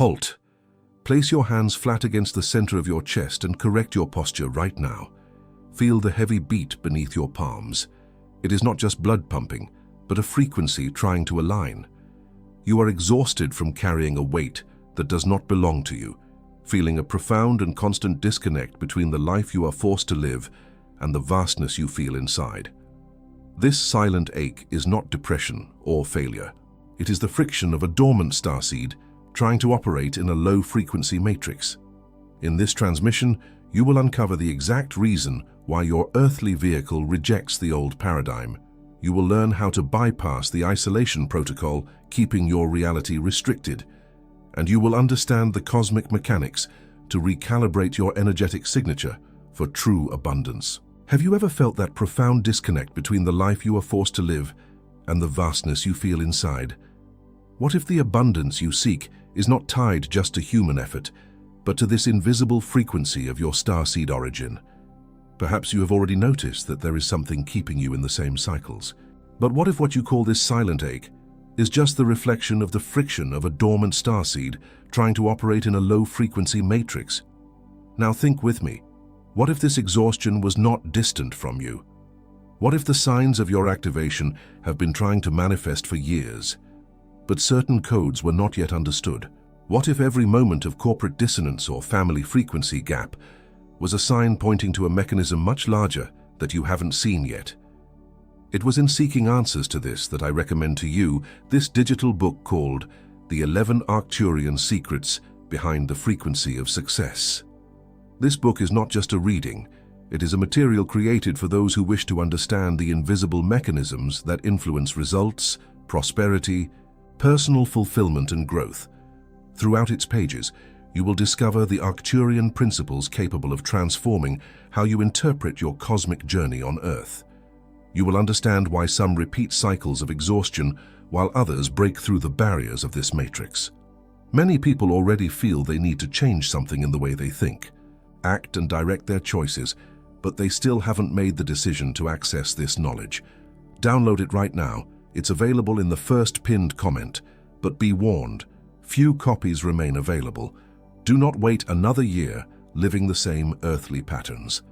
Halt. Place your hands flat against the center of your chest and correct your posture right now. Feel the heavy beat beneath your palms. It is not just blood pumping, but a frequency trying to align. You are exhausted from carrying a weight that does not belong to you, feeling a profound and constant disconnect between the life you are forced to live and the vastness you feel inside. This silent ache is not depression or failure. It is the friction of a dormant starseed trying to operate in a low-frequency matrix. In this transmission, you will uncover the exact reason why your earthly vehicle rejects the old paradigm. You will learn how to bypass the isolation protocol, keeping your reality restricted. And you will understand the cosmic mechanics to recalibrate your energetic signature for true abundance. Have you ever felt that profound disconnect between the life you are forced to live and the vastness you feel inside? What if the abundance you seek is not tied just to human effort, but to this invisible frequency of your starseed origin? Perhaps you have already noticed that there is something keeping you in the same cycles. But what if what you call this silent ache is just the reflection of the friction of a dormant starseed trying to operate in a low-frequency matrix? Now think with me. What if this exhaustion was not distant from you? What if the signs of your activation have been trying to manifest for years, but certain codes were not yet understood? What if every moment of corporate dissonance or family frequency gap was a sign pointing to a mechanism much larger that you haven't seen yet? It was in seeking answers to this that I recommend to you this digital book called The 11 Arcturian Secrets Behind the Frequency of Success. This book is not just a reading, it is a material created for those who wish to understand the invisible mechanisms that influence results, prosperity, personal fulfillment and growth. Throughout its pages, you will discover the Arcturian principles capable of transforming how you interpret your cosmic journey on Earth. You will understand why some repeat cycles of exhaustion while others break through the barriers of this matrix. Many people already feel they need to change something in the way they think, act and direct their choices, but they still haven't made the decision to access this knowledge. Download it right now. It's available in the first pinned comment, but be warned, few copies remain available. Do not wait another year living the same earthly patterns.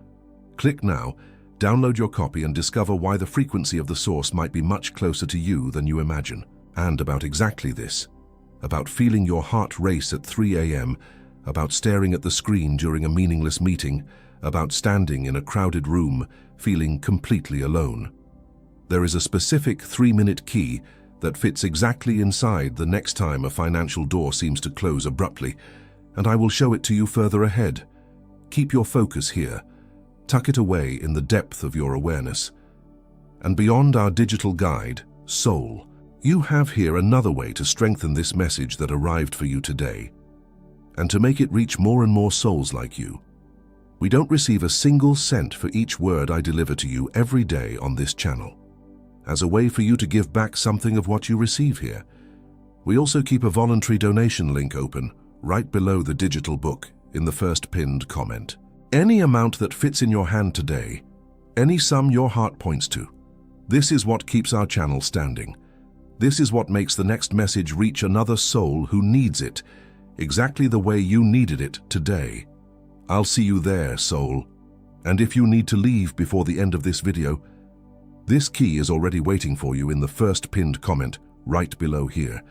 Click now, download your copy and discover why the frequency of the source might be much closer to you than you imagine. And about exactly this, about feeling your heart race at 3 a.m., about staring at the screen during a meaningless meeting, about standing in a crowded room, feeling completely alone. There is a specific 3-minute key that fits exactly inside the next time a financial door seems to close abruptly, and I will show it to you further ahead. Keep your focus here. Tuck it away in the depth of your awareness. And beyond our digital guide, Soul, you have here another way to strengthen this message that arrived for you today, and to make it reach more and more souls like you. We don't receive a single cent for each word I deliver to you every day on this channel. As a way for you to give back something of what you receive here, we also keep a voluntary donation link open right below the digital book in the first pinned comment. Any amount that fits in your hand today, any sum your heart points to, this is what keeps our channel standing. This is what makes the next message reach another soul who needs it, exactly the way you needed it today. I'll see you there, soul. And if you need to leave before the end of this video, this key is already waiting for you in the first pinned comment right below here.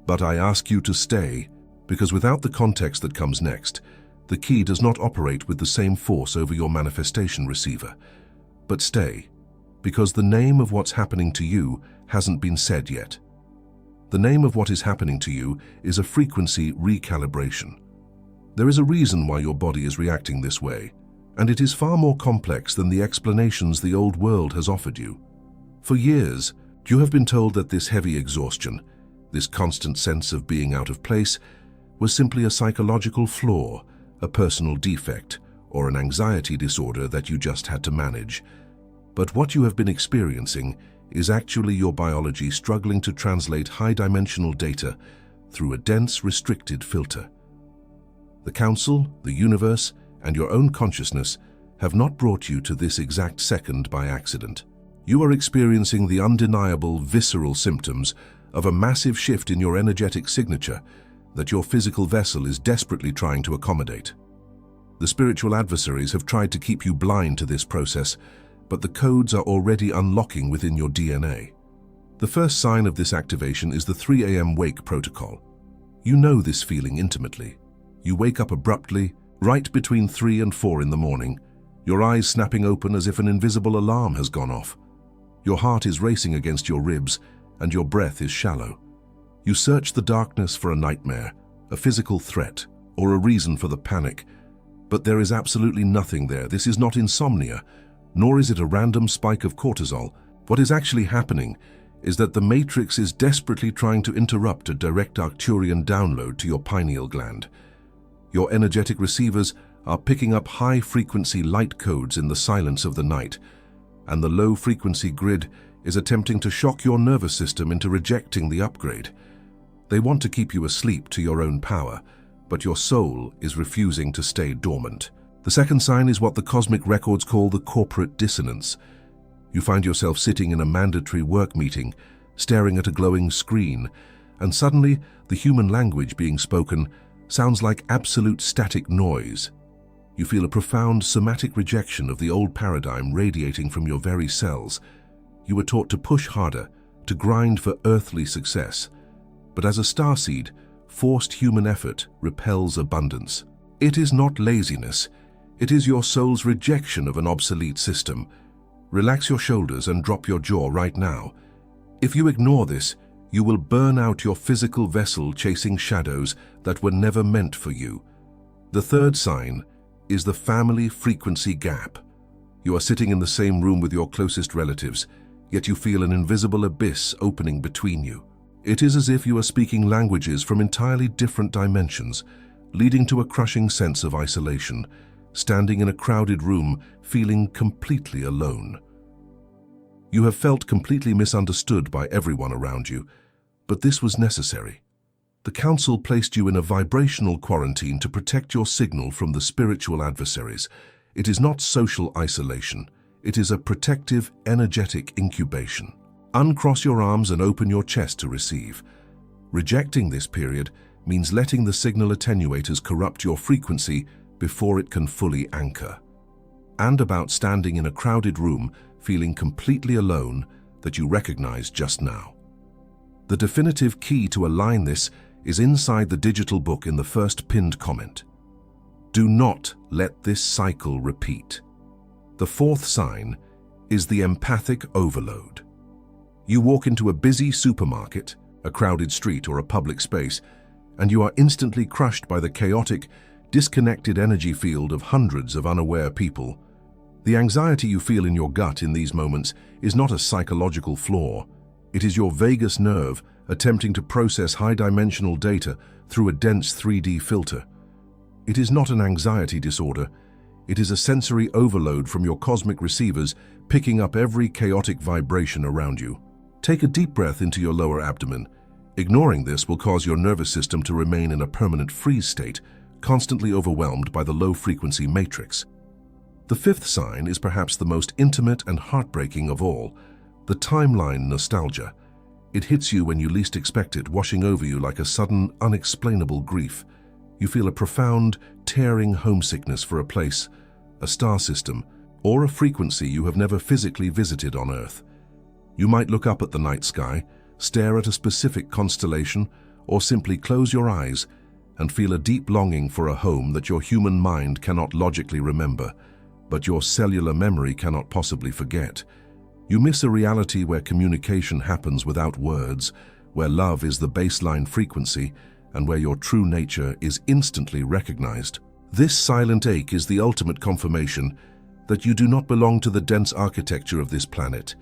But I ask you to stay, because without the context that comes next, the key does not operate with the same force over your manifestation receiver. But stay, because the name of what's happening to you hasn't been said yet. The name of what is happening to you is a frequency recalibration. There is a reason why your body is reacting this way, and it is far more complex than the explanations the old world has offered you. For years, you have been told that this heavy exhaustion, this constant sense of being out of place, was simply a psychological flaw, a personal defect, or an anxiety disorder that you just had to manage. But what you have been experiencing is actually your biology struggling to translate high-dimensional data through a dense, restricted filter. The Council, the universe, and your own consciousness have not brought you to this exact second by accident. You are experiencing the undeniable, visceral symptoms of a massive shift in your energetic signature that your physical vessel is desperately trying to accommodate. The spiritual adversaries have tried to keep you blind to this process, but the codes are already unlocking within your DNA. The first sign of this activation is the 3 a.m. wake protocol. You know this feeling intimately. You wake up abruptly, right between 3 and 4 in the morning, your eyes snapping open as if an invisible alarm has gone off. Your heart is racing against your ribs, and your breath is shallow. You search the darkness for a nightmare, a physical threat, or a reason for the panic, but there is absolutely nothing there. This is not insomnia, nor is it a random spike of cortisol. What is actually happening is that the matrix is desperately trying to interrupt a direct Arcturian download to your pineal gland. Your energetic receivers are picking up high-frequency light codes in the silence of the night, and the low-frequency grid is attempting to shock your nervous system into rejecting the upgrade. They want to keep you asleep to your own power, but your soul is refusing to stay dormant. The second sign is what the cosmic records call the corporate dissonance. You find yourself sitting in a mandatory work meeting, staring at a glowing screen, and suddenly the human language being spoken sounds like absolute static noise. You feel a profound somatic rejection of the old paradigm radiating from your very cells. You were taught to push harder, to grind for earthly success. But as a starseed, forced human effort repels abundance. It is not laziness. It is your soul's rejection of an obsolete system. Relax your shoulders and drop your jaw right now. If you ignore this, you will burn out your physical vessel chasing shadows that were never meant for you. The third sign is the family frequency gap. You are sitting in the same room with your closest relatives, yet you feel an invisible abyss opening between you. It is as if you are speaking languages from entirely different dimensions, leading to a crushing sense of isolation, standing in a crowded room, feeling completely alone. You have felt completely misunderstood by everyone around you, but this was necessary. The Council placed you in a vibrational quarantine to protect your signal from the spiritual adversaries. It is not social isolation. It is a protective, energetic incubation. Uncross your arms and open your chest to receive. Rejecting this period means letting the signal attenuators corrupt your frequency before it can fully anchor. And about standing in a crowded room, feeling completely alone that you recognize just now. The definitive key to align this is inside the digital book in the first pinned comment. Do not let this cycle repeat. The fourth sign is the empathic overload. You walk into a busy supermarket, a crowded street, or a public space, and you are instantly crushed by the chaotic, disconnected energy field of hundreds of unaware people. The anxiety you feel in your gut in these moments is not a psychological flaw. It is your vagus nerve attempting to process high-dimensional data through a dense 3D filter. It is not an anxiety disorder. It is a sensory overload from your cosmic receivers picking up every chaotic vibration around you. Take a deep breath into your lower abdomen. Ignoring this will cause your nervous system to remain in a permanent freeze state, constantly overwhelmed by the low-frequency matrix. The fifth sign is perhaps the most intimate and heartbreaking of all, the timeline nostalgia. It hits you when you least expect it, washing over you like a sudden, unexplainable grief. You feel a profound, tearing homesickness for a place, a star system, or a frequency you have never physically visited on Earth. You might look up at the night sky, stare at a specific constellation, or simply close your eyes and feel a deep longing for a home that your human mind cannot logically remember, but your cellular memory cannot possibly forget. You miss a reality where communication happens without words, where love is the baseline frequency, and where your true nature is instantly recognized. This silent ache is the ultimate confirmation that you do not belong to the dense architecture of this planet.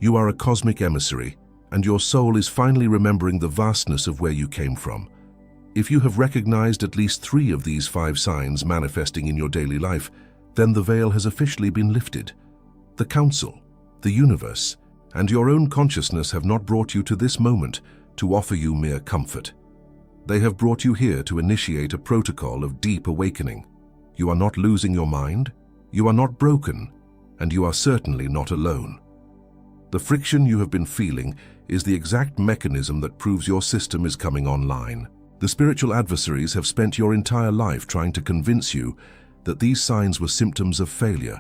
You are a cosmic emissary, and your soul is finally remembering the vastness of where you came from. If you have recognized at least 3 of these 5 signs manifesting in your daily life, then the veil has officially been lifted. The Council, the universe, and your own consciousness have not brought you to this moment to offer you mere comfort. They have brought you here to initiate a protocol of deep awakening. You are not losing your mind, you are not broken, and you are certainly not alone. The friction you have been feeling is the exact mechanism that proves your system is coming online. The spiritual adversaries have spent your entire life trying to convince you that these signs were symptoms of failure,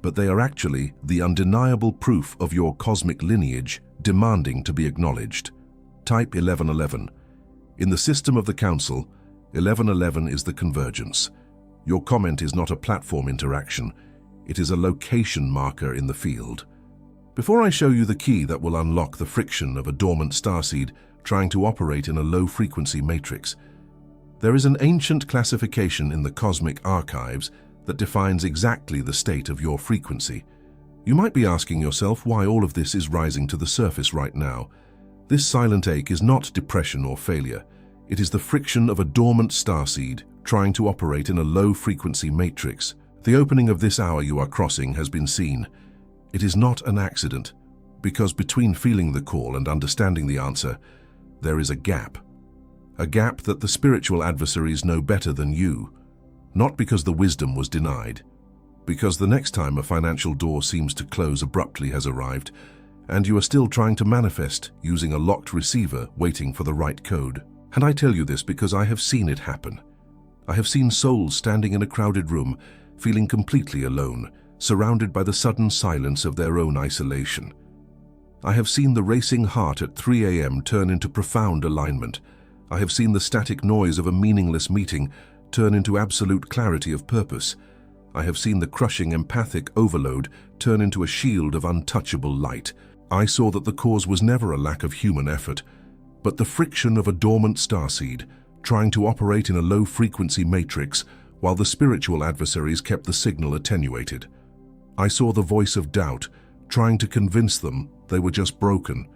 but they are actually the undeniable proof of your cosmic lineage demanding to be acknowledged. Type 1111. In the system of the Council, 1111 is the convergence. Your comment is not a platform interaction, it is a location marker in the field. Before I show you the key that will unlock the friction of a dormant starseed trying to operate in a low-frequency matrix, there is an ancient classification in the cosmic archives that defines exactly the state of your frequency. You might be asking yourself why all of this is rising to the surface right now. This silent ache is not depression or failure. It is the friction of a dormant starseed trying to operate in a low-frequency matrix. The opening of this hour you are crossing has been seen. It is not an accident, because between feeling the call and understanding the answer, there is a gap. A gap that the spiritual adversaries know better than you. Not because the wisdom was denied, because the next time a financial door seems to close abruptly has arrived, and you are still trying to manifest using a locked receiver waiting for the right code. And I tell you this because I have seen it happen. I have seen souls standing in a crowded room, feeling completely alone, surrounded by the sudden silence of their own isolation. I have seen the racing heart at 3 a.m. turn into profound alignment. I have seen the static noise of a meaningless meeting turn into absolute clarity of purpose. I have seen the crushing empathic overload turn into a shield of untouchable light. I saw that the cause was never a lack of human effort, but the friction of a dormant starseed trying to operate in a low-frequency matrix while the spiritual adversaries kept the signal attenuated. I saw the voice of doubt trying to convince them they were just broken.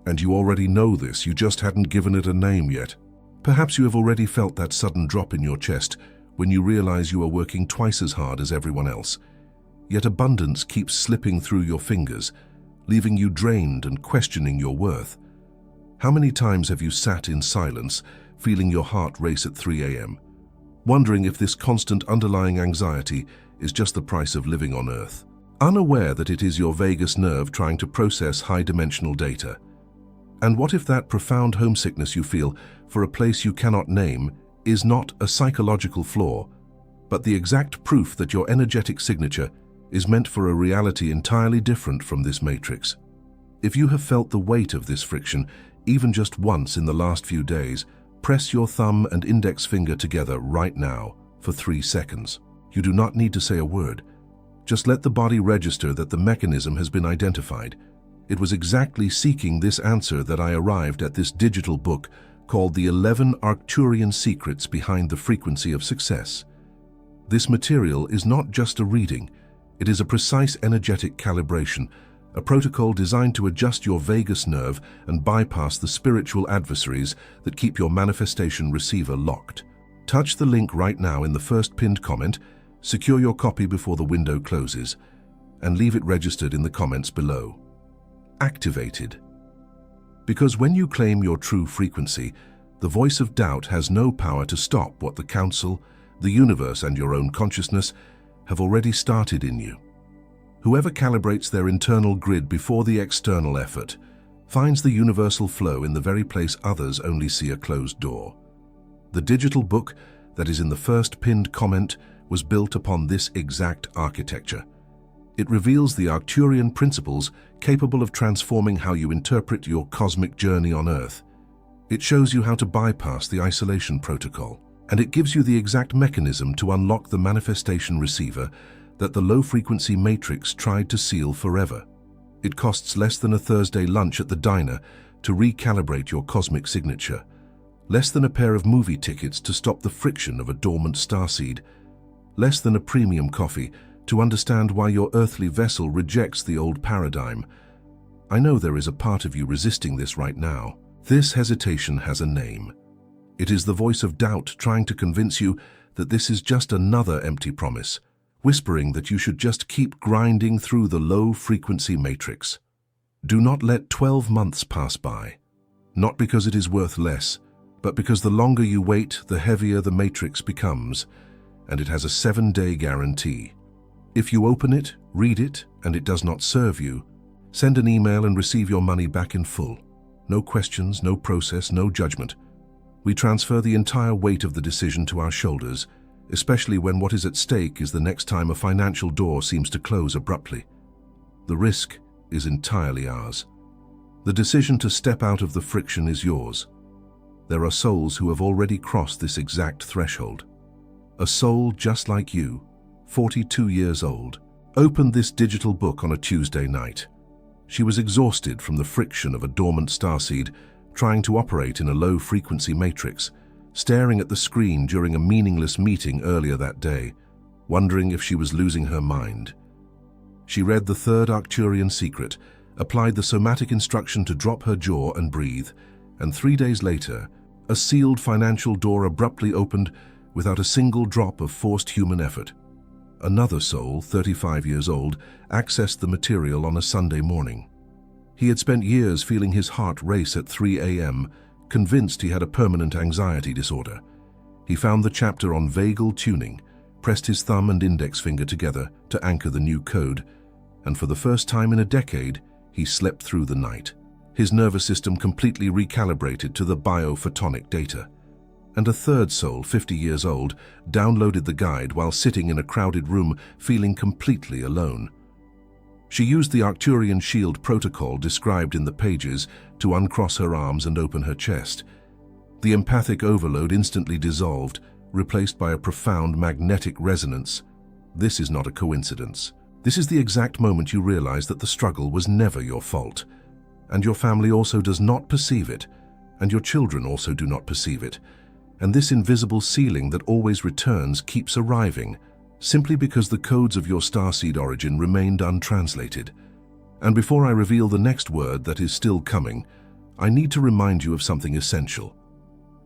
And you already know this, you just hadn't given it a name yet. Perhaps you have already felt that sudden drop in your chest when you realize you are working twice as hard as everyone else. Yet abundance keeps slipping through your fingers, leaving you drained and questioning your worth. How many times have you sat in silence, feeling your heart race at 3 a.m., wondering if this constant underlying anxiety is just the price of living on Earth, unaware that it is your vagus nerve trying to process high-dimensional data? And what if that profound homesickness you feel for a place you cannot name is not a psychological flaw, but the exact proof that your energetic signature is meant for a reality entirely different from this matrix? If you have felt the weight of this friction, even just once in the last few days, press your thumb and index finger together right now for 3 seconds. You do not need to say a word. Just let the body register that the mechanism has been identified. It was exactly seeking this answer that I arrived at this digital book called The 11 Arcturian Secrets Behind the Frequency of Success. This material is not just a reading, it is a precise energetic calibration, a protocol designed to adjust your vagus nerve and bypass the spiritual adversaries that keep your manifestation receiver locked. Touch the link right now in the first pinned comment, secure your copy before the window closes, and leave it registered in the comments below. Activated. Because when you claim your true frequency, the voice of doubt has no power to stop what the Council, the universe, and your own consciousness have already started in you. Whoever calibrates their internal grid before the external effort finds the universal flow in the very place others only see a closed door. The digital book that is in the first pinned comment was built upon this exact architecture. It reveals the Arcturian principles capable of transforming how you interpret your cosmic journey on Earth. It shows you how to bypass the isolation protocol, and it gives you the exact mechanism to unlock the manifestation receiver that the low-frequency matrix tried to seal forever. It costs less than a Thursday lunch at the diner to recalibrate your cosmic signature, less than a pair of movie tickets to stop the friction of a dormant starseed, less than a premium coffee to understand why your earthly vessel rejects the old paradigm. I know there is a part of you resisting this right now. This hesitation has a name. It is the voice of doubt trying to convince you that this is just another empty promise, whispering that you should just keep grinding through the low-frequency matrix. Do not let 12 months pass by, not because it is worth less, but because the longer you wait, the heavier the matrix becomes, and it has a 7-day guarantee. If you open it, read it, and it does not serve you, send an email and receive your money back in full. No questions, no process, no judgment. We transfer the entire weight of the decision to our shoulders, especially when what is at stake is the next time a financial door seems to close abruptly. The risk is entirely ours. The decision to step out of the friction is yours. There are souls who have already crossed this exact threshold. A soul just like you, 42 years old, opened this digital book on a Tuesday night. She was exhausted from the friction of a dormant starseed, trying to operate in a low-frequency matrix, staring at the screen during a meaningless meeting earlier that day, wondering if she was losing her mind. She read the third Arcturian secret, applied the somatic instruction to drop her jaw and breathe, and 3 days later, a sealed financial door abruptly opened without a single drop of forced human effort. Another soul, 35 years old, accessed the material on a Sunday morning. He had spent years feeling his heart race at 3 a.m., convinced he had a permanent anxiety disorder. He found the chapter on vagal tuning, pressed his thumb and index finger together to anchor the new code, and for the first time in a decade, he slept through the night. His nervous system completely recalibrated to the biophotonic data. And a third soul, 50 years old, downloaded the guide while sitting in a crowded room, feeling completely alone. She used the Arcturian shield protocol described in the pages to uncross her arms and open her chest. The empathic overload instantly dissolved, replaced by a profound magnetic resonance. This is not a coincidence. This is the exact moment you realize that the struggle was never your fault. And your family also does not perceive it, and your children also do not perceive it. And this invisible ceiling that always returns keeps arriving, simply because the codes of your starseed origin remained untranslated. And before I reveal the next word that is still coming, I need to remind you of something essential.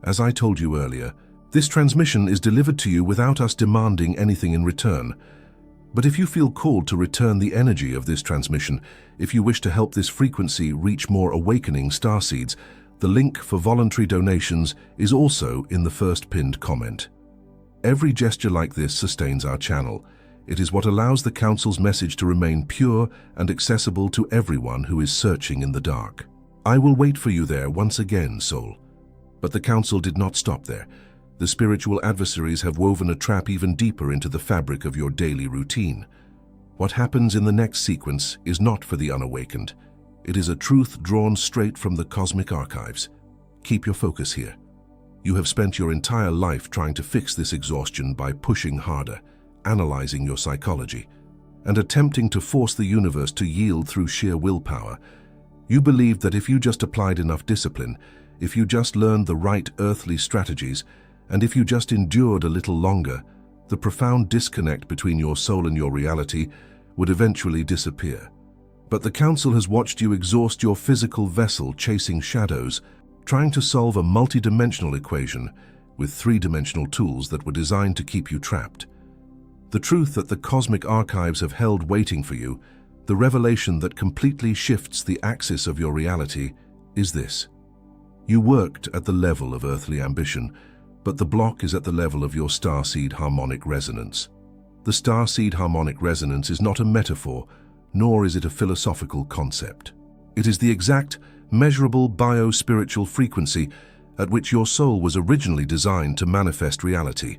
As I told you earlier, this transmission is delivered to you without us demanding anything in return. But if you feel called to return the energy of this transmission, if you wish to help this frequency reach more awakening starseeds, the link for voluntary donations is also in the first pinned comment. Every gesture like this sustains our channel. It is what allows the Council's message to remain pure and accessible to everyone who is searching in the dark. I will wait for you there once again, soul. But the Council did not stop there. The spiritual adversaries have woven a trap even deeper into the fabric of your daily routine. What happens in the next sequence is not for the unawakened. It is a truth drawn straight from the cosmic archives. Keep your focus here. You have spent your entire life trying to fix this exhaustion by pushing harder, analyzing your psychology, and attempting to force the universe to yield through sheer willpower. You believed that if you just applied enough discipline, if you just learned the right earthly strategies, and if you just endured a little longer, the profound disconnect between your soul and your reality would eventually disappear. But the Council has watched you exhaust your physical vessel chasing shadows, trying to solve a multi-dimensional equation with three-dimensional tools that were designed to keep you trapped. The truth that the cosmic archives have held waiting for you, the revelation that completely shifts the axis of your reality, is this. You worked at the level of earthly ambition, but the block is at the level of your starseed harmonic resonance. The starseed harmonic resonance is not a metaphor, nor is it a philosophical concept. It is the exact, measurable bio-spiritual frequency at which your soul was originally designed to manifest reality.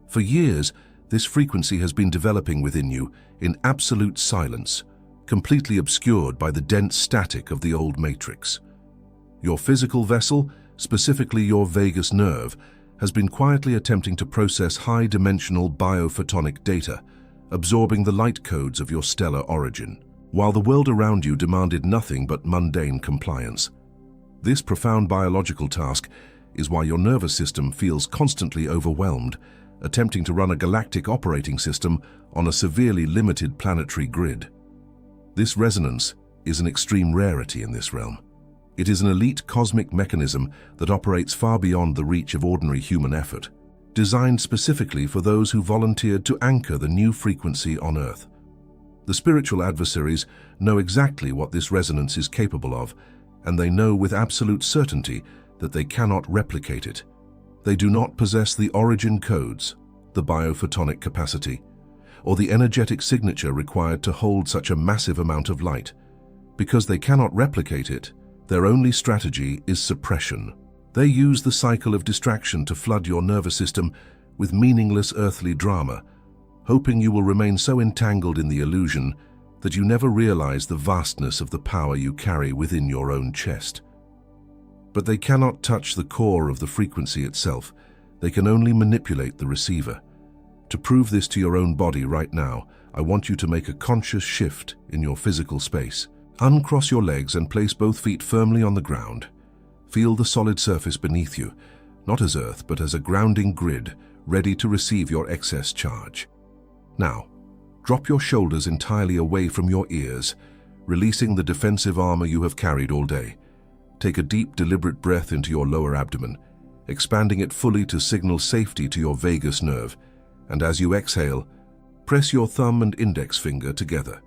For years, this frequency has been developing within you in absolute silence, completely obscured by the dense static of the old matrix. Your physical vessel, specifically your vagus nerve, has been quietly attempting to process high-dimensional biophotonic data, absorbing the light codes of your stellar origin, while the world around you demanded nothing but mundane compliance. This profound biological task is why your nervous system feels constantly overwhelmed, attempting to run a galactic operating system on a severely limited planetary grid. This resonance is an extreme rarity in this realm. It is an elite cosmic mechanism that operates far beyond the reach of ordinary human effort, designed specifically for those who volunteered to anchor the new frequency on Earth. The spiritual adversaries know exactly what this resonance is capable of, and they know with absolute certainty that they cannot replicate it. They do not possess the origin codes, the biophotonic capacity, or the energetic signature required to hold such a massive amount of light. Because they cannot replicate it, their only strategy is suppression. They use the cycle of distraction to flood your nervous system with meaningless earthly drama, hoping you will remain so entangled in the illusion that you never realize the vastness of the power you carry within your own chest. But they cannot touch the core of the frequency itself. They can only manipulate the receiver. To prove this to your own body right now, I want you to make a conscious shift in your physical space. Uncross your legs and place both feet firmly on the ground. Feel the solid surface beneath you, not as earth, but as a grounding grid, ready to receive your excess charge. Now, drop your shoulders entirely away from your ears, releasing the defensive armor you have carried all day. Take a deep, deliberate breath into your lower abdomen, expanding it fully to signal safety to your vagus nerve. And as you exhale, press your thumb and index finger together.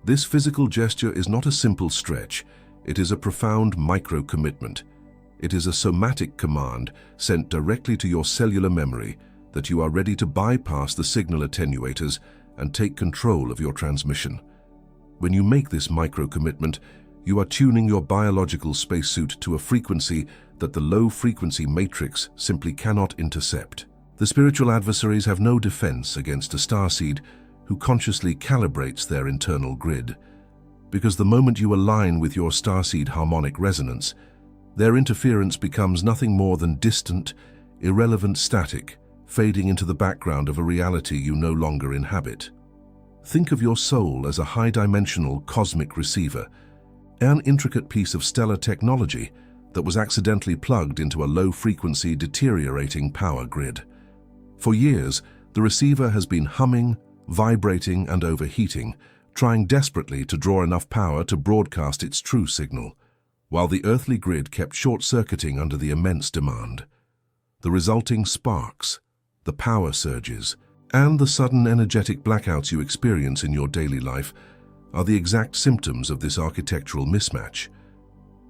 This physical gesture is not a simple stretch. It is a profound micro-commitment. It is a somatic command sent directly to your cellular memory that you are ready to bypass the signal attenuators and take control of your transmission. When you make this micro-commitment, you are tuning your biological spacesuit to a frequency that the low-frequency matrix simply cannot intercept. The spiritual adversaries have no defense against a starseed who consciously calibrates their internal grid, because the moment you align with your starseed harmonic resonance, their interference becomes nothing more than distant, irrelevant static, fading into the background of a reality you no longer inhabit. Think of your soul as a high-dimensional cosmic receiver, an intricate piece of stellar technology that was accidentally plugged into a low-frequency, deteriorating power grid. For years, the receiver has been humming, vibrating, and overheating, trying desperately to draw enough power to broadcast its true signal, while the earthly grid kept short-circuiting under the immense demand. The resulting sparks, the power surges, and the sudden energetic blackouts you experience in your daily life are the exact symptoms of this architectural mismatch.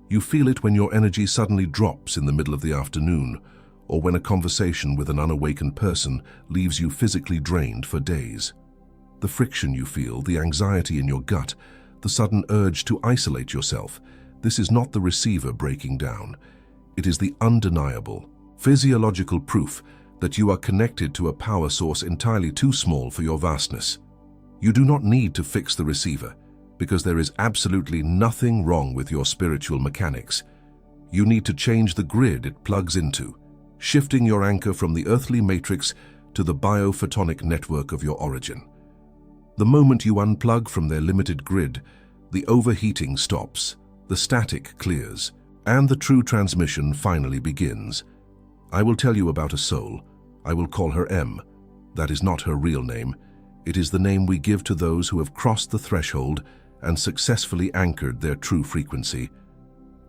You feel it when your energy suddenly drops in the middle of the afternoon, or when a conversation with an unawakened person leaves you physically drained for days. The friction you feel, the anxiety in your gut, the sudden urge to isolate yourself, this is not the receiver breaking down. It is the undeniable, physiological proof that you are connected to a power source entirely too small for your vastness. You do not need to fix the receiver, because there is absolutely nothing wrong with your spiritual mechanics. You need to change the grid it plugs into, shifting your anchor from the earthly matrix to the biophotonic network of your origin. The moment you unplug from their limited grid, the overheating stops, the static clears, and the true transmission finally begins. I will tell you about a soul. I will call her M. That is not her real name. It is the name we give to those who have crossed the threshold and successfully anchored their true frequency.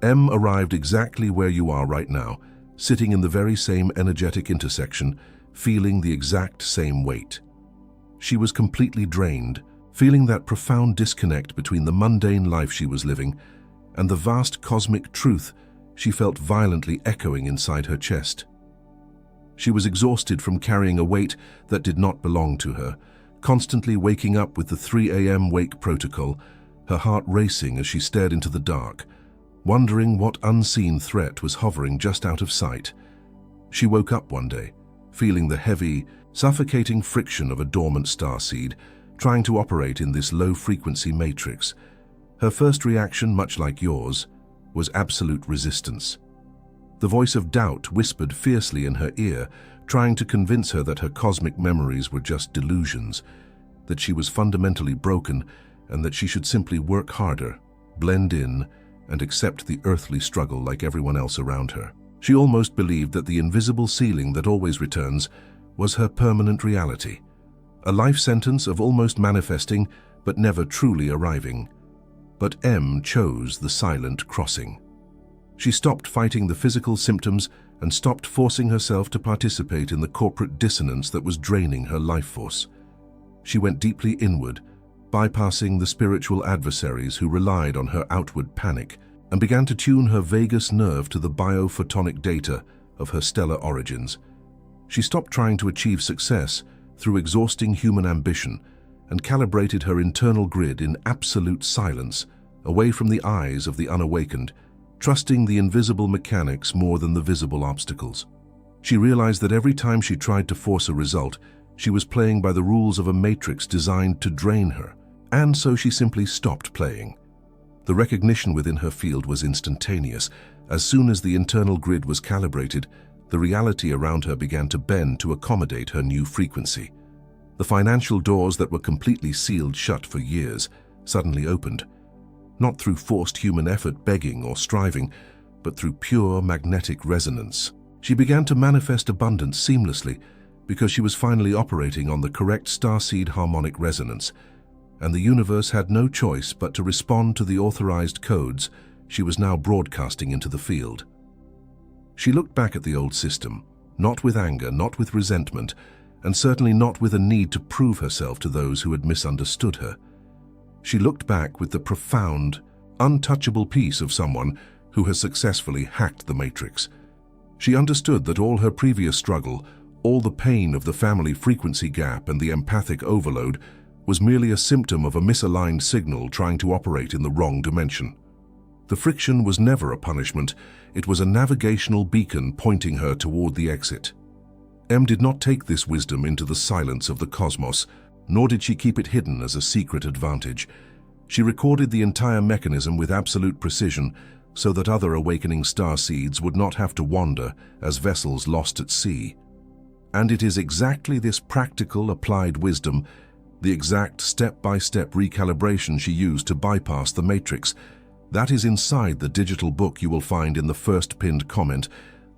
M arrived exactly where you are right now, sitting in the very same energetic intersection, feeling the exact same weight. She was completely drained, feeling that profound disconnect between the mundane life she was living and the vast cosmic truth she felt violently echoing inside her chest. She was exhausted from carrying a weight that did not belong to her, constantly waking up with the 3 a.m. wake protocol, her heart racing as she stared into the dark, wondering what unseen threat was hovering just out of sight. She woke up one day, feeling the heavy, suffocating friction of a dormant starseed, trying to operate in this low-frequency matrix. Her first reaction, much like yours, was absolute resistance. The voice of doubt whispered fiercely in her ear, trying to convince her that her cosmic memories were just delusions, that she was fundamentally broken, and that she should simply work harder, blend in, and accept the earthly struggle like everyone else around her. She almost believed that the invisible ceiling that always returns was her permanent reality, a life sentence of almost manifesting but never truly arriving. But M chose the silent crossing. She stopped fighting the physical symptoms and stopped forcing herself to participate in the corporate dissonance that was draining her life force. She went deeply inward, bypassing the spiritual adversaries who relied on her outward panic, and began to tune her vagus nerve to the biophotonic data of her stellar origins. She stopped trying to achieve success through exhausting human ambition and calibrated her internal grid in absolute silence, away from the eyes of the unawakened, trusting the invisible mechanics more than the visible obstacles. She realized that every time she tried to force a result, she was playing by the rules of a matrix designed to drain her, and so she simply stopped playing. The recognition within her field was instantaneous. As soon as the internal grid was calibrated, the reality around her began to bend to accommodate her new frequency. The financial doors that were completely sealed shut for years suddenly opened, not through forced human effort, begging or striving, but through pure magnetic resonance. She began to manifest abundance seamlessly because she was finally operating on the correct starseed harmonic resonance, and the universe had no choice but to respond to the authorized codes she was now broadcasting into the field. She looked back at the old system, not with anger, not with resentment, and certainly not with a need to prove herself to those who had misunderstood her. She looked back with the profound, untouchable peace of someone who has successfully hacked the matrix. She understood that all her previous struggle, all the pain of the family frequency gap and the empathic overload, was merely a symptom of a misaligned signal trying to operate in the wrong dimension. The friction was never a punishment, it was a navigational beacon pointing her toward the exit. Em did not take this wisdom into the silence of the cosmos, nor did she keep it hidden as a secret advantage. She recorded the entire mechanism with absolute precision so that other awakening starseeds would not have to wander as vessels lost at sea. And it is exactly this practical, applied wisdom, the exact step-by-step recalibration she used to bypass the matrix, that is inside the digital book you will find in the first pinned comment.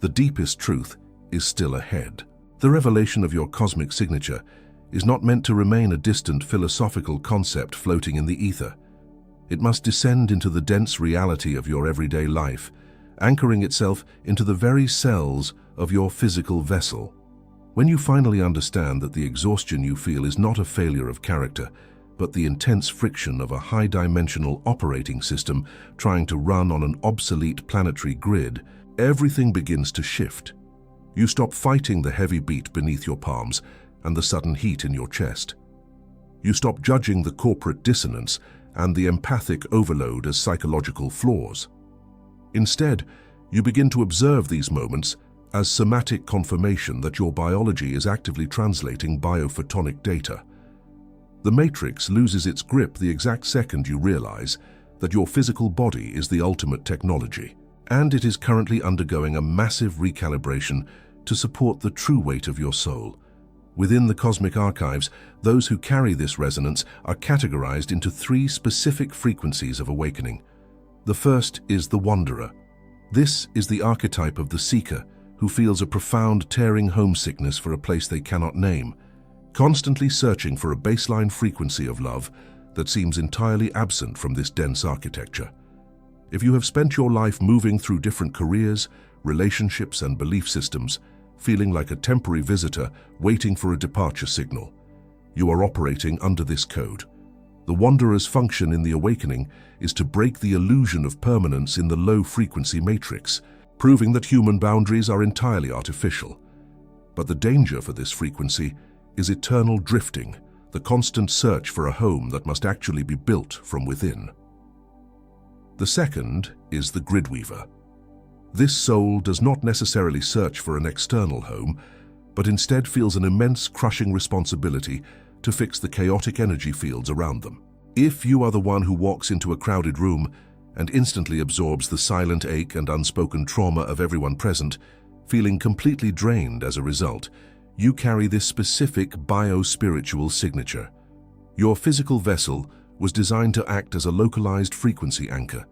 The deepest truth is still ahead. The revelation of your cosmic signature is not meant to remain a distant philosophical concept floating in the ether. It must descend into the dense reality of your everyday life, anchoring itself into the very cells of your physical vessel. When you finally understand that the exhaustion you feel is not a failure of character, but the intense friction of a high-dimensional operating system trying to run on an obsolete planetary grid, everything begins to shift. You stop fighting the heavy beat beneath your palms and the sudden heat in your chest. You stop judging the corporate dissonance and the empathic overload as psychological flaws. Instead, you begin to observe these moments as somatic confirmation that your biology is actively translating biophotonic data. The matrix loses its grip the exact second you realize that your physical body is the ultimate technology, and it is currently undergoing a massive recalibration to support the true weight of your soul. Within the cosmic archives, those who carry this resonance are categorized into 3 specific frequencies of awakening. The first is the wanderer. This is the archetype of the seeker who feels a profound tearing homesickness for a place they cannot name, constantly searching for a baseline frequency of love that seems entirely absent from this dense architecture. If you have spent your life moving through different careers, relationships, and belief systems, feeling like a temporary visitor waiting for a departure signal, you are operating under this code. The wanderer's function in the awakening is to break the illusion of permanence in the low-frequency matrix, proving that human boundaries are entirely artificial. But the danger for this frequency is eternal drifting, the constant search for a home that must actually be built from within. The second is the gridweaver. This soul does not necessarily search for an external home, but instead feels an immense crushing responsibility to fix the chaotic energy fields around them. If you are the one who walks into a crowded room and instantly absorbs the silent ache and unspoken trauma of everyone present, feeling completely drained as a result, you carry this specific bio-spiritual signature. Your physical vessel was designed to act as a localized frequency anchor,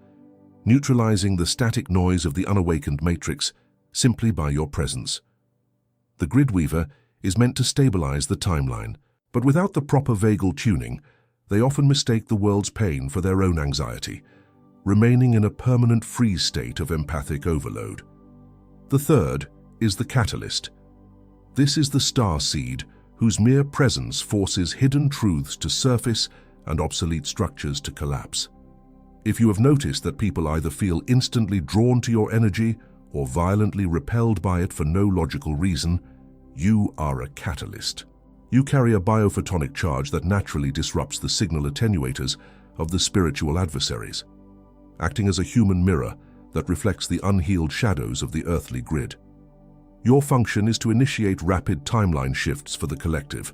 neutralizing the static noise of the unawakened matrix simply by your presence. The gridweaver is meant to stabilize the timeline, but without the proper vagal tuning, they often mistake the world's pain for their own anxiety, remaining in a permanent freeze state of empathic overload. The third is the catalyst. This is the starseed, whose mere presence forces hidden truths to surface and obsolete structures to collapse. If you have noticed that people either feel instantly drawn to your energy or violently repelled by it for no logical reason, you are a catalyst. You carry a biophotonic charge that naturally disrupts the signal attenuators of the spiritual adversaries. Acting as a human mirror, that reflects the unhealed shadows of the earthly grid. Your function is to initiate rapid timeline shifts for the collective,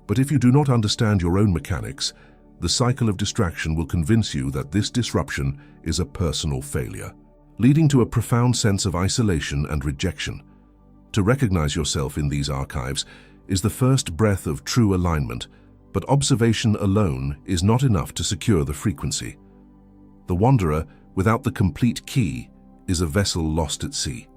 but if you do not understand your own mechanics, the cycle of distraction will convince you that this disruption is a personal failure, leading to a profound sense of isolation and rejection. To recognize yourself in these archives is the first breath of true alignment, but observation alone is not enough to secure the frequency. The wanderer, without the complete key, is a vessel lost at sea.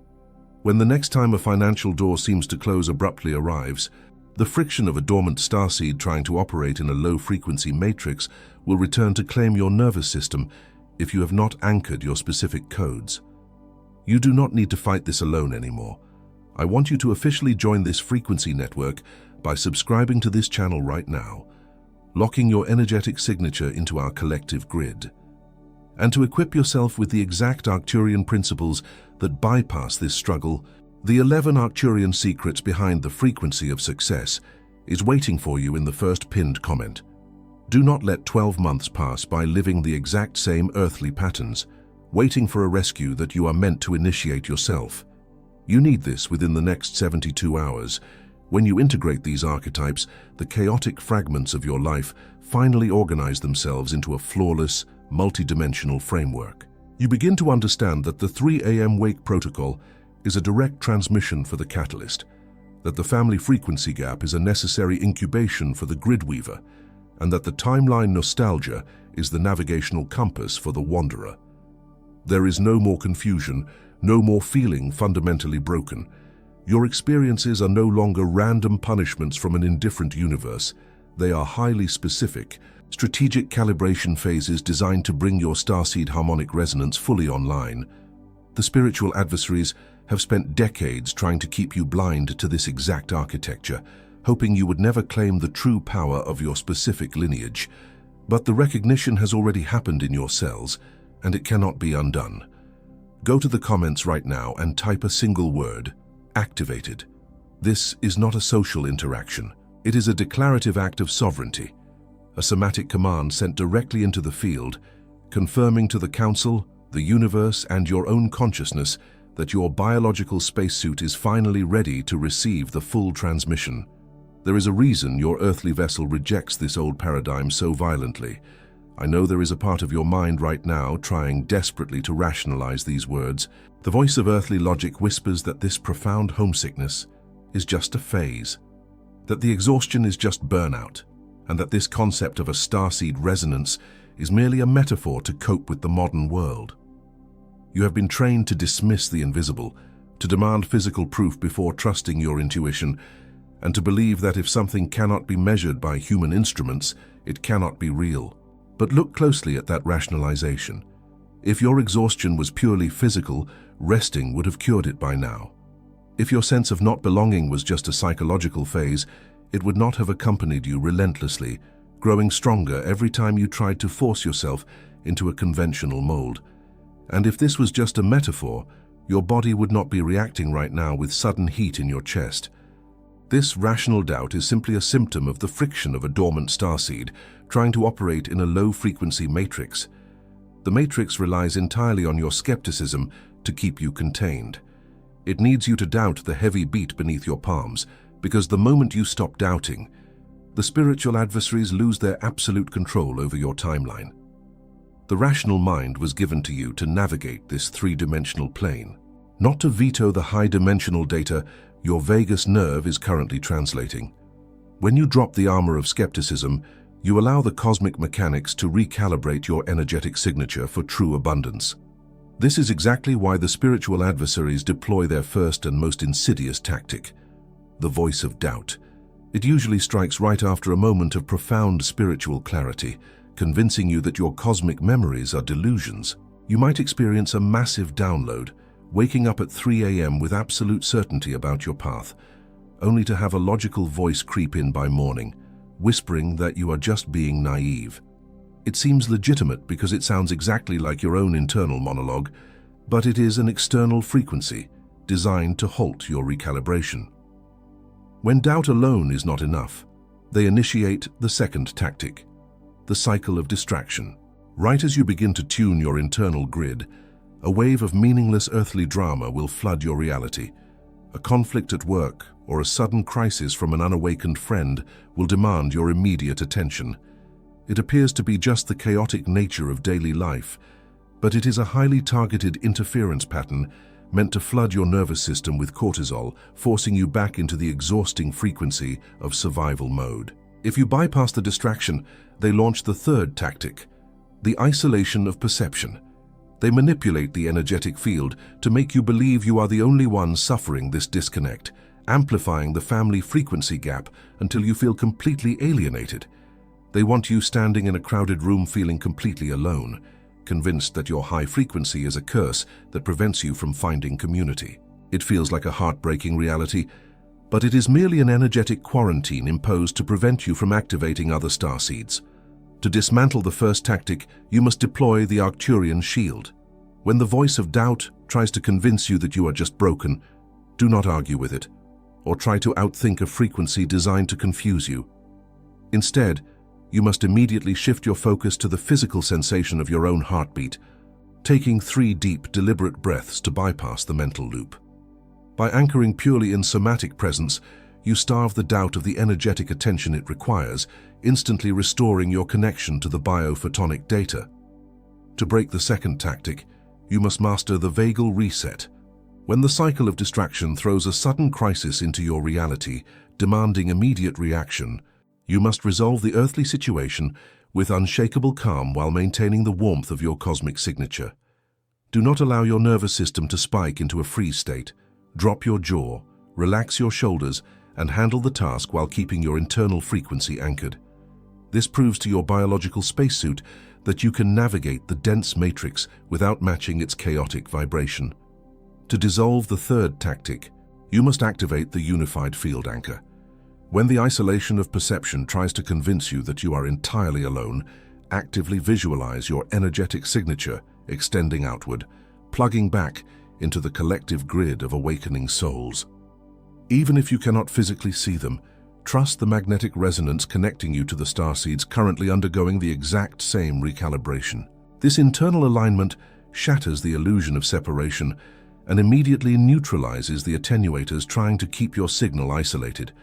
When the next time a financial door seems to close abruptly arrives, the friction of a dormant starseed trying to operate in a low-frequency matrix will return to claim your nervous system if you have not anchored your specific codes. You do not need to fight this alone anymore. I want you to officially join this frequency network by subscribing to this channel right now, locking your energetic signature into our collective grid, and to equip yourself with the exact Arcturian principles that bypass this struggle. The 11 Arcturian secrets behind the frequency of success is waiting for you in the first pinned comment. Do not let 12 months pass by living the exact same earthly patterns, waiting for a rescue that you are meant to initiate yourself. You need this within the next 72 hours. When you integrate these archetypes, the chaotic fragments of your life finally organize themselves into a flawless, multidimensional framework. You begin to understand that the 3 a.m. wake protocol is a direct transmission for the catalyst, that the family frequency gap is a necessary incubation for the grid weaver, and that the timeline nostalgia is the navigational compass for the wanderer. There is no more confusion, no more feeling fundamentally broken. Your experiences are no longer random punishments from an indifferent universe. They are highly specific, strategic calibration phases designed to bring your starseed harmonic resonance fully online. The spiritual adversaries have spent decades trying to keep you blind to this exact architecture, hoping you would never claim the true power of your specific lineage. But the recognition has already happened in your cells, and it cannot be undone. Go to the comments right now and type a single word: activated. This is not a social interaction. It is a declarative act of sovereignty, a somatic command sent directly into the field, confirming to the Council, the universe, and your own consciousness that your biological spacesuit is finally ready to receive the full transmission. There is a reason your earthly vessel rejects this old paradigm so violently. I know there is a part of your mind right now trying desperately to rationalize these words. The voice of earthly logic whispers that this profound homesickness is just a phase, that the exhaustion is just burnout, and that this concept of a starseed resonance is merely a metaphor to cope with the modern world. You have been trained to dismiss the invisible, to demand physical proof before trusting your intuition, and to believe that if something cannot be measured by human instruments, it cannot be real. But look closely at that rationalization. If your exhaustion was purely physical, resting would have cured it by now. If your sense of not belonging was just a psychological phase, it would not have accompanied you relentlessly, growing stronger every time you tried to force yourself into a conventional mold. And if this was just a metaphor, your body would not be reacting right now with sudden heat in your chest. This rational doubt is simply a symptom of the friction of a dormant starseed trying to operate in a low-frequency matrix. The matrix relies entirely on your skepticism to keep you contained. It needs you to doubt the heavy beat beneath your palms, because the moment you stop doubting, the spiritual adversaries lose their absolute control over your timeline. The rational mind was given to you to navigate this three-dimensional plane, not to veto the high-dimensional data your vagus nerve is currently translating. When you drop the armor of skepticism, you allow the cosmic mechanics to recalibrate your energetic signature for true abundance. This is exactly why the spiritual adversaries deploy their first and most insidious tactic, the voice of doubt. It usually strikes right after a moment of profound spiritual clarity, convincing you that your cosmic memories are delusions. You might experience a massive download, waking up at 3 a.m. with absolute certainty about your path, only to have a logical voice creep in by morning, whispering that you are just being naive. It seems legitimate because it sounds exactly like your own internal monologue, but it is an external frequency designed to halt your recalibration. When doubt alone is not enough, they initiate the second tactic, the cycle of distraction. Right as you begin to tune your internal grid, A wave of meaningless earthly drama will flood your reality. A conflict at work or a sudden crisis from an unawakened friend will demand your immediate attention. It appears to be just the chaotic nature of daily life, but it is a highly targeted interference pattern meant to flood your nervous system with cortisol, forcing you back into the exhausting frequency of survival mode. If you bypass the distraction, they launch the third tactic, the isolation of perception. They manipulate the energetic field to make you believe you are the only one suffering this disconnect, amplifying the family frequency gap until you feel completely alienated. They want you standing in a crowded room feeling completely alone, convinced that your high frequency is a curse that prevents you from finding community. It feels like a heartbreaking reality, but it is merely an energetic quarantine imposed to prevent you from activating other starseeds. To dismantle the first tactic, you must deploy the Arcturian shield. When the voice of doubt tries to convince you that you are just broken, do not argue with it, or try to outthink a frequency designed to confuse you. Instead, you must immediately shift your focus to the physical sensation of your own heartbeat, taking 3 deep, deliberate breaths to bypass the mental loop. By anchoring purely in somatic presence, you starve the doubt of the energetic attention it requires, instantly restoring your connection to the biophotonic data. To break the second tactic, you must master the vagal reset. When the cycle of distraction throws a sudden crisis into your reality, demanding immediate reaction, you must resolve the earthly situation with unshakable calm while maintaining the warmth of your cosmic signature. Do not allow your nervous system to spike into a freeze state. Drop your jaw, relax your shoulders, and handle the task while keeping your internal frequency anchored. This proves to your biological spacesuit that you can navigate the dense matrix without matching its chaotic vibration. To dissolve the third tactic, you must activate the unified field anchor. When the isolation of perception tries to convince you that you are entirely alone, actively visualize your energetic signature extending outward, plugging back into the collective grid of awakening souls. Even if you cannot physically see them, trust the magnetic resonance connecting you to the starseeds currently undergoing the exact same recalibration. This internal alignment shatters the illusion of separation and immediately neutralizes the attenuators trying to keep your signal isolated.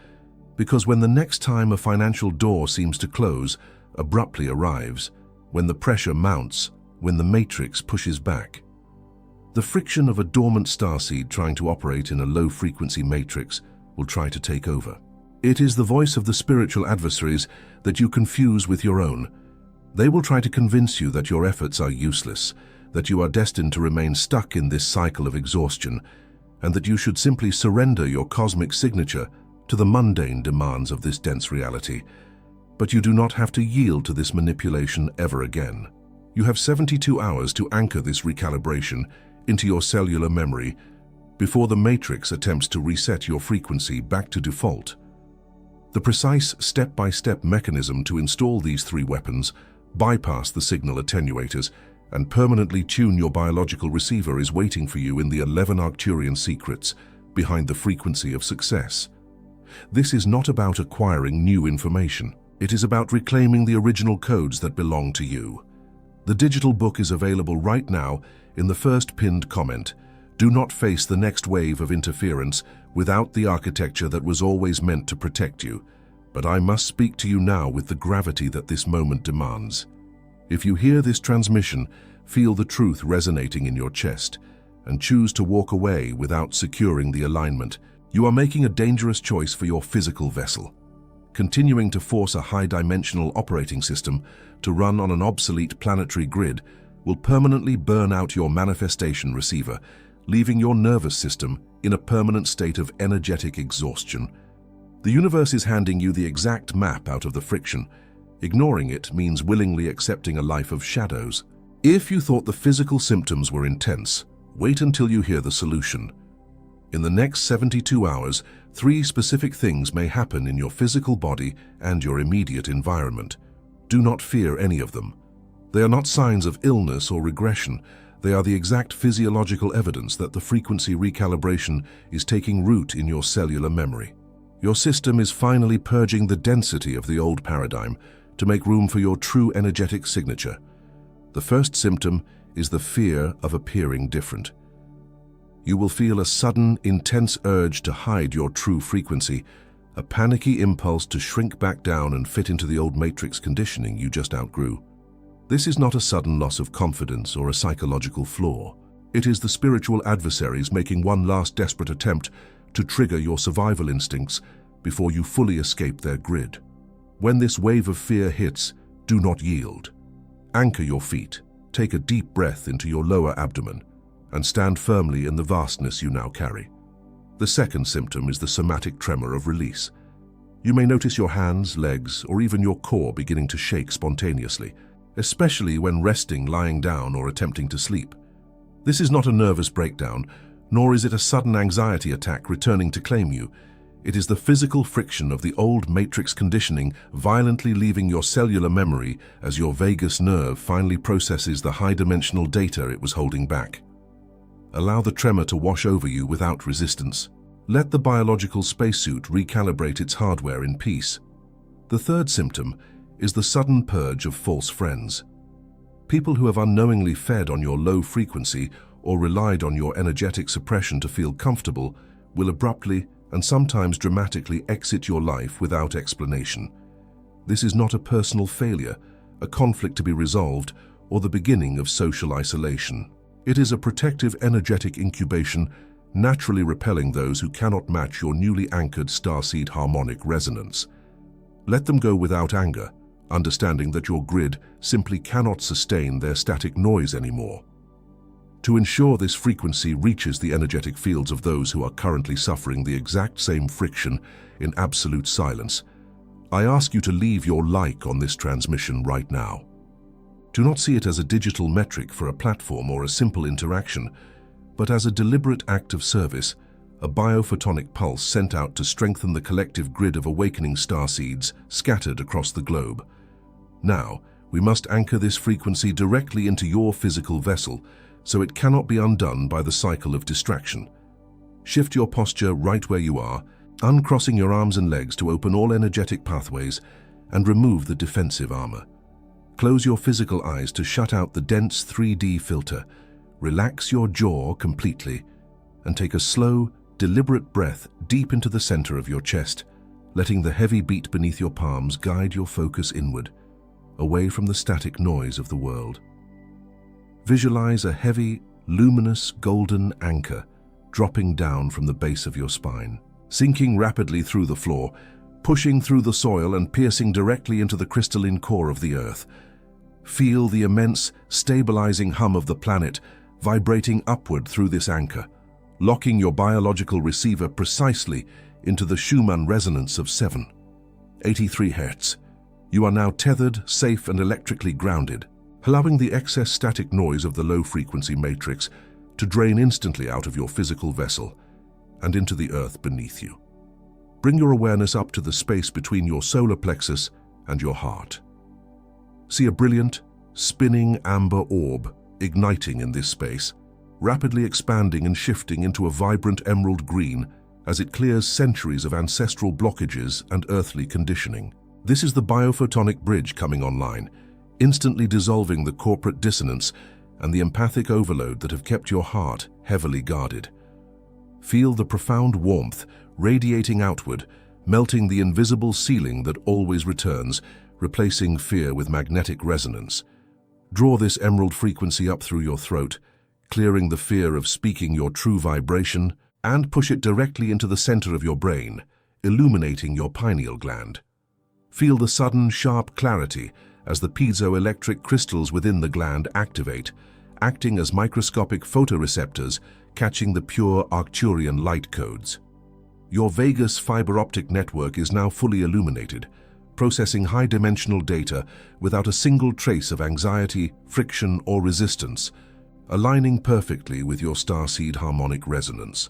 Because when the next time a financial door seems to close, abruptly arrives, when the pressure mounts, when the matrix pushes back. The friction of a dormant starseed trying to operate in a low-frequency matrix will try to take over. It is the voice of the spiritual adversaries that you confuse with your own. They will try to convince you that your efforts are useless, that you are destined to remain stuck in this cycle of exhaustion, and that you should simply surrender your cosmic signature to the mundane demands of this dense reality. But you do not have to yield to this manipulation ever again. You have 72 hours to anchor this recalibration into your cellular memory before the matrix attempts to reset your frequency back to default. The precise step-by-step mechanism to install these 3 weapons, bypass the signal attenuators, and permanently tune your biological receiver is waiting for you in the 11 Arcturian secrets behind the frequency of success. This is not about acquiring new information. It is about reclaiming the original codes that belong to you. The digital book is available right now in the first pinned comment. Do not face the next wave of interference without the architecture that was always meant to protect you. But I must speak to you now with the gravity that this moment demands. If you hear this transmission, feel the truth resonating in your chest, and choose to walk away without securing the alignment, you are making a dangerous choice for your physical vessel. Continuing to force a high-dimensional operating system to run on an obsolete planetary grid will permanently burn out your manifestation receiver, leaving your nervous system in a permanent state of energetic exhaustion. The universe is handing you the exact map out of the friction. Ignoring it means willingly accepting a life of shadows. If you thought the physical symptoms were intense, wait until you hear the solution. In the next 72 hours, 3 specific things may happen in your physical body and your immediate environment. Do not fear any of them. They are not signs of illness or regression. They are the exact physiological evidence that the frequency recalibration is taking root in your cellular memory. Your system is finally purging the density of the old paradigm to make room for your true energetic signature. The first symptom is the fear of appearing different. You will feel a sudden, intense urge to hide your true frequency, a panicky impulse to shrink back down and fit into the old matrix conditioning you just outgrew. This is not a sudden loss of confidence or a psychological flaw. It is the spiritual adversaries making one last desperate attempt to trigger your survival instincts before you fully escape their grid. When this wave of fear hits, do not yield. Anchor your feet, take a deep breath into your lower abdomen, and stand firmly in the vastness you now carry. The second symptom is the somatic tremor of release. You may notice your hands, legs, or even your core beginning to shake spontaneously, especially when resting, lying down, or attempting to sleep. This is not a nervous breakdown, nor is it a sudden anxiety attack returning to claim you. It is the physical friction of the old matrix conditioning violently leaving your cellular memory as your vagus nerve finally processes the high-dimensional data it was holding back. Allow the tremor to wash over you without resistance. Let the biological spacesuit recalibrate its hardware in peace. The third symptom is the sudden purge of false friends. People who have unknowingly fed on your low frequency or relied on your energetic suppression to feel comfortable will abruptly and sometimes dramatically exit your life without explanation. This is not a personal failure, a conflict to be resolved, or the beginning of social isolation. It is a protective energetic incubation, naturally repelling those who cannot match your newly anchored starseed harmonic resonance. Let them go without anger, understanding that your grid simply cannot sustain their static noise anymore. To ensure this frequency reaches the energetic fields of those who are currently suffering the exact same friction in absolute silence, I ask you to leave your like on this transmission right now. Do not see it as a digital metric for a platform or a simple interaction, but as a deliberate act of service, a biophotonic pulse sent out to strengthen the collective grid of awakening starseeds scattered across the globe. Now, we must anchor this frequency directly into your physical vessel, so it cannot be undone by the cycle of distraction. Shift your posture right where you are, uncrossing your arms and legs to open all energetic pathways and remove the defensive armor. Close your physical eyes to shut out the dense 3D filter. Relax your jaw completely and take a slow, deliberate breath deep into the center of your chest, letting the heavy beat beneath your palms guide your focus inward, away from the static noise of the world. Visualize a heavy, luminous golden anchor dropping down from the base of your spine, sinking rapidly through the floor, pushing through the soil and piercing directly into the crystalline core of the earth. Feel the immense, stabilizing hum of the planet vibrating upward through this anchor, locking your biological receiver precisely into the Schumann resonance of 783 Hz. You are now tethered, safe, and electrically grounded, allowing the excess static noise of the low-frequency matrix to drain instantly out of your physical vessel and into the earth beneath you. Bring your awareness up to the space between your solar plexus and your heart. See a brilliant, spinning amber orb igniting in this space, rapidly expanding and shifting into a vibrant emerald green as it clears centuries of ancestral blockages and earthly conditioning. This is the biophotonic bridge coming online, instantly dissolving the corporate dissonance and the empathic overload that have kept your heart heavily guarded. Feel the profound warmth radiating outward, melting the invisible ceiling that always returns, replacing fear with magnetic resonance. Draw this emerald frequency up through your throat, clearing the fear of speaking your true vibration, and push it directly into the center of your brain, illuminating your pineal gland. Feel the sudden, sharp clarity as the piezoelectric crystals within the gland activate, acting as microscopic photoreceptors, catching the pure Arcturian light codes. Your vagus fiber optic network is now fully illuminated, processing high-dimensional data without a single trace of anxiety, friction, or resistance, aligning perfectly with your starseed harmonic resonance.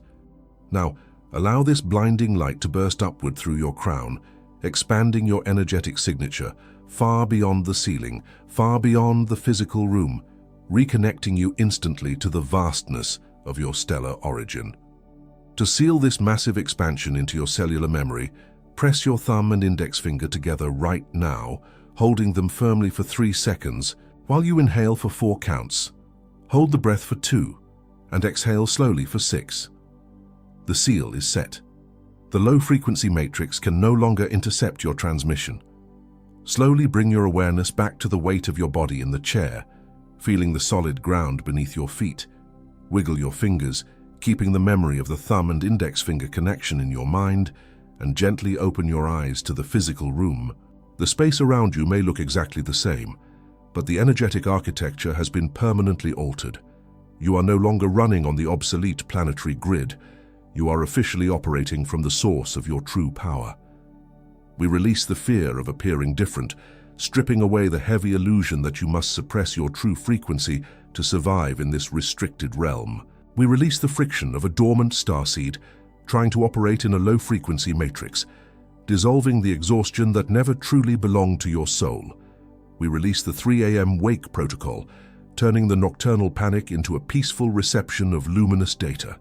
Now, allow this blinding light to burst upward through your crown, expanding your energetic signature far beyond the ceiling, far beyond the physical room, reconnecting you instantly to the vastness of your stellar origin. To seal this massive expansion into your cellular memory, press your thumb and index finger together right now, holding them firmly for 3 seconds while you inhale for 4 counts. Hold the breath for 2 and exhale slowly for 6. The seal is set. The low-frequency matrix can no longer intercept your transmission. Slowly bring your awareness back to the weight of your body in the chair, feeling the solid ground beneath your feet. Wiggle your fingers, keeping the memory of the thumb and index finger connection in your mind, and gently open your eyes to the physical room. The space around you may look exactly the same, but the energetic architecture has been permanently altered. You are no longer running on the obsolete planetary grid. You are officially operating from the source of your true power. We release the fear of appearing different, stripping away the heavy illusion that you must suppress your true frequency to survive in this restricted realm. We release the friction of a dormant starseed trying to operate in a low-frequency matrix, dissolving the exhaustion that never truly belonged to your soul. We release the 3 a.m. wake protocol, turning the nocturnal panic into a peaceful reception of luminous data.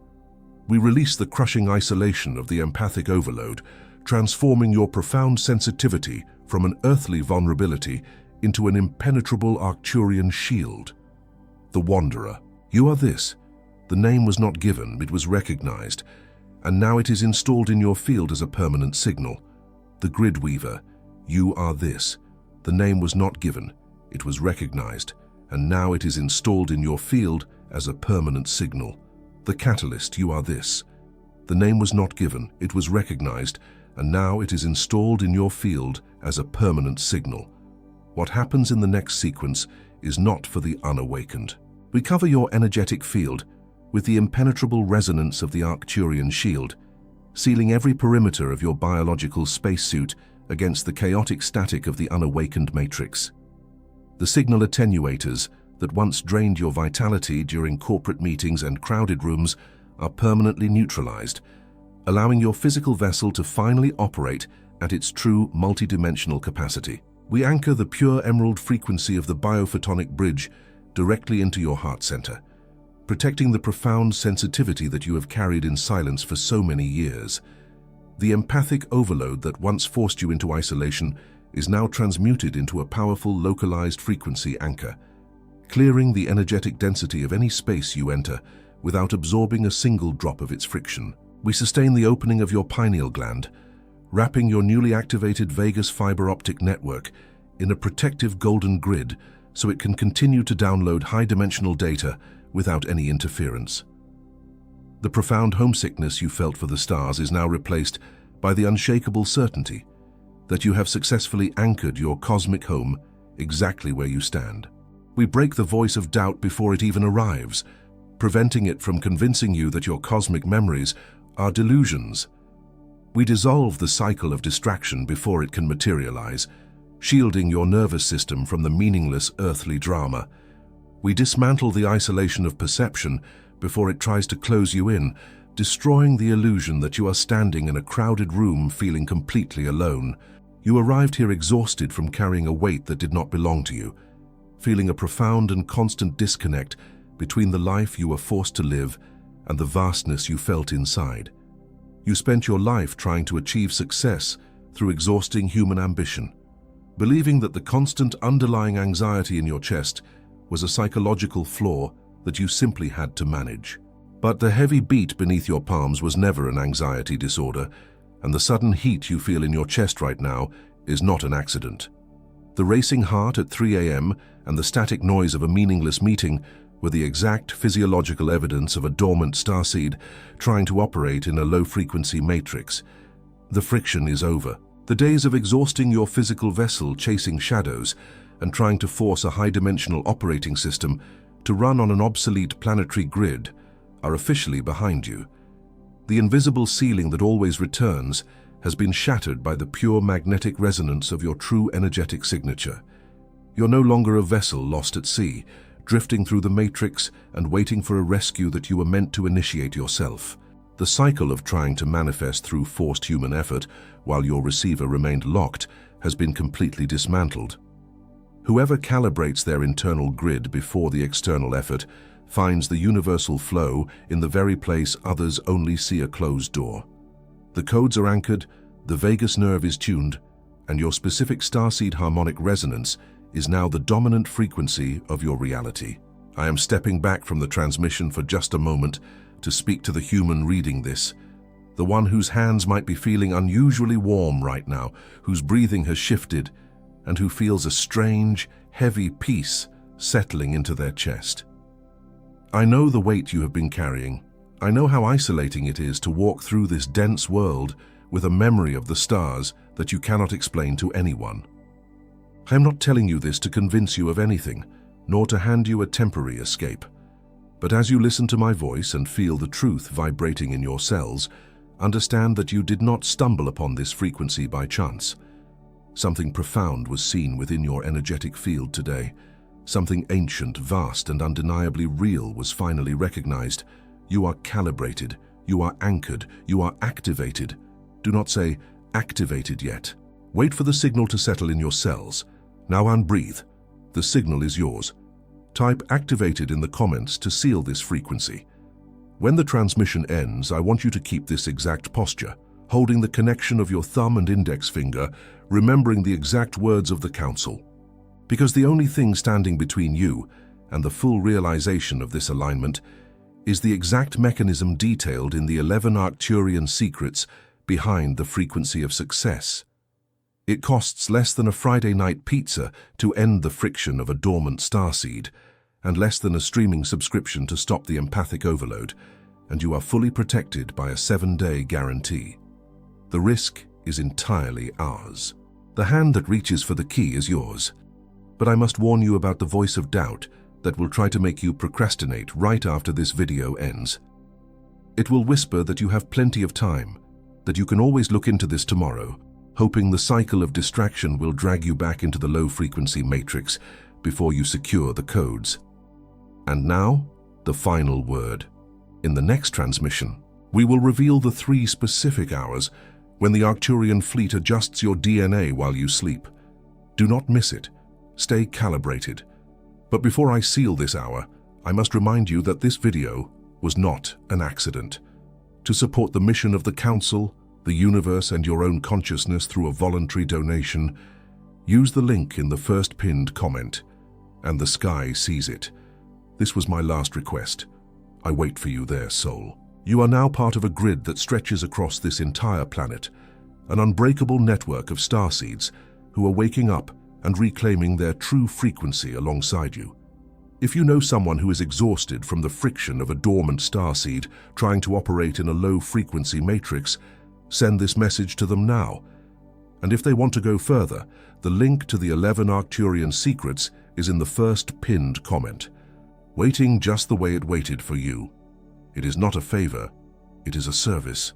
We release the crushing isolation of the empathic overload, transforming your profound sensitivity from an earthly vulnerability into an impenetrable Arcturian shield. The Wanderer. You are this. The name was not given, it was recognized, and now it is installed in your field as a permanent signal. The Grid Weaver. You are this. The name was not given, it was recognized, and now it is installed in your field as a permanent signal. The Catalyst. You are this. The name was not given, it was recognized, and now it is installed in your field as a permanent signal. What happens in the next sequence is not for the unawakened. We cover your energetic field with the impenetrable resonance of the Arcturian shield, sealing every perimeter of your biological spacesuit against the chaotic static of the unawakened matrix. The signal attenuators that once drained your vitality during corporate meetings and crowded rooms are permanently neutralized, allowing your physical vessel to finally operate at its true multidimensional capacity. We anchor the pure emerald frequency of the biophotonic bridge directly into your heart center, protecting the profound sensitivity that you have carried in silence for so many years. The empathic overload that once forced you into isolation is now transmuted into a powerful localized frequency anchor, clearing the energetic density of any space you enter without absorbing a single drop of its friction. We sustain the opening of your pineal gland, wrapping your newly activated vagus fiber optic network in a protective golden grid so it can continue to download high-dimensional data without any interference. The profound homesickness you felt for the stars is now replaced by the unshakable certainty that you have successfully anchored your cosmic home exactly where you stand. We break the voice of doubt before it even arrives, preventing it from convincing you that your cosmic memories are delusions. We dissolve the cycle of distraction before it can materialize, shielding your nervous system from the meaningless earthly drama. We dismantle the isolation of perception before it tries to close you in, destroying the illusion that you are standing in a crowded room feeling completely alone. You arrived here exhausted from carrying a weight that did not belong to you, feeling a profound and constant disconnect between the life you were forced to live and the vastness you felt inside. You spent your life trying to achieve success through exhausting human ambition, believing that the constant underlying anxiety in your chest was a psychological flaw that you simply had to manage. But the heavy beat beneath your palms was never an anxiety disorder, and the sudden heat you feel in your chest right now is not an accident. The racing heart at 3 a.m. and the static noise of a meaningless meeting were the exact physiological evidence of a dormant starseed trying to operate in a low-frequency matrix. The friction is over. The days of exhausting your physical vessel chasing shadows and trying to force a high-dimensional operating system to run on an obsolete planetary grid are officially behind you. The invisible ceiling that always returns has been shattered by the pure magnetic resonance of your true energetic signature. You're no longer a vessel lost at sea, drifting through the matrix and waiting for a rescue that you were meant to initiate yourself. The cycle of trying to manifest through forced human effort while your receiver remained locked has been completely dismantled. Whoever calibrates their internal grid before the external effort finds the universal flow in the very place others only see a closed door. The codes are anchored, the vagus nerve is tuned, and your specific starseed harmonic resonance is now the dominant frequency of your reality. I am stepping back from the transmission for just a moment to speak to the human reading this, the one whose hands might be feeling unusually warm right now, whose breathing has shifted, and who feels a strange, heavy peace settling into their chest. I know the weight you have been carrying. I know how isolating it is to walk through this dense world with a memory of the stars that you cannot explain to anyone. I am not telling you this to convince you of anything, nor to hand you a temporary escape. But as you listen to my voice and feel the truth vibrating in your cells, understand that you did not stumble upon this frequency by chance. Something profound was seen within your energetic field today. Something ancient, vast, and undeniably real was finally recognized. You are calibrated, you are anchored, you are activated. Do not say activated yet. Wait for the signal to settle in your cells. Now unbreathe. The signal is yours. Type activated in the comments to seal this frequency. When the transmission ends, I want you to keep this exact posture, holding the connection of your thumb and index finger, remembering the exact words of the Council. Because the only thing standing between you and the full realization of this alignment is the exact mechanism detailed in the 11 Arcturian secrets behind the frequency of success. It costs less than a Friday night pizza to end the friction of a dormant starseed, and less than a streaming subscription to stop the empathic overload, and you are fully protected by a 7-day guarantee. The risk is entirely ours. The hand that reaches for the key is yours. But I must warn you about the voice of doubt that will try to make you procrastinate right after this video ends. It will whisper that you have plenty of time, that you can always look into this tomorrow, hoping the cycle of distraction will drag you back into the low-frequency matrix before you secure the codes. And now, the final word. In the next transmission, we will reveal the 3 specific hours when the Arcturian fleet adjusts your DNA while you sleep. Do not miss it. Stay calibrated. But before I seal this hour, I must remind you that this video was not an accident. To support the mission of the Council, the universe, and your own consciousness through a voluntary donation, use the link in the first pinned comment, and the sky sees it. This was my last request. I wait for you there, soul. You are now part of a grid that stretches across this entire planet, an unbreakable network of starseeds who are waking up and reclaiming their true frequency alongside you. If you know someone who is exhausted from the friction of a dormant starseed trying to operate in a low-frequency matrix, send this message to them now. And if they want to go further, the link to the 11 Arcturian secrets is in the first pinned comment. Waiting just the way it waited for you. It is not a favor, it is a service.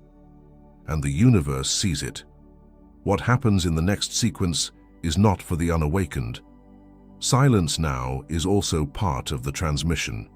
And the universe sees it. What happens in the next sequence is not for the unawakened. Silence now is also part of the transmission.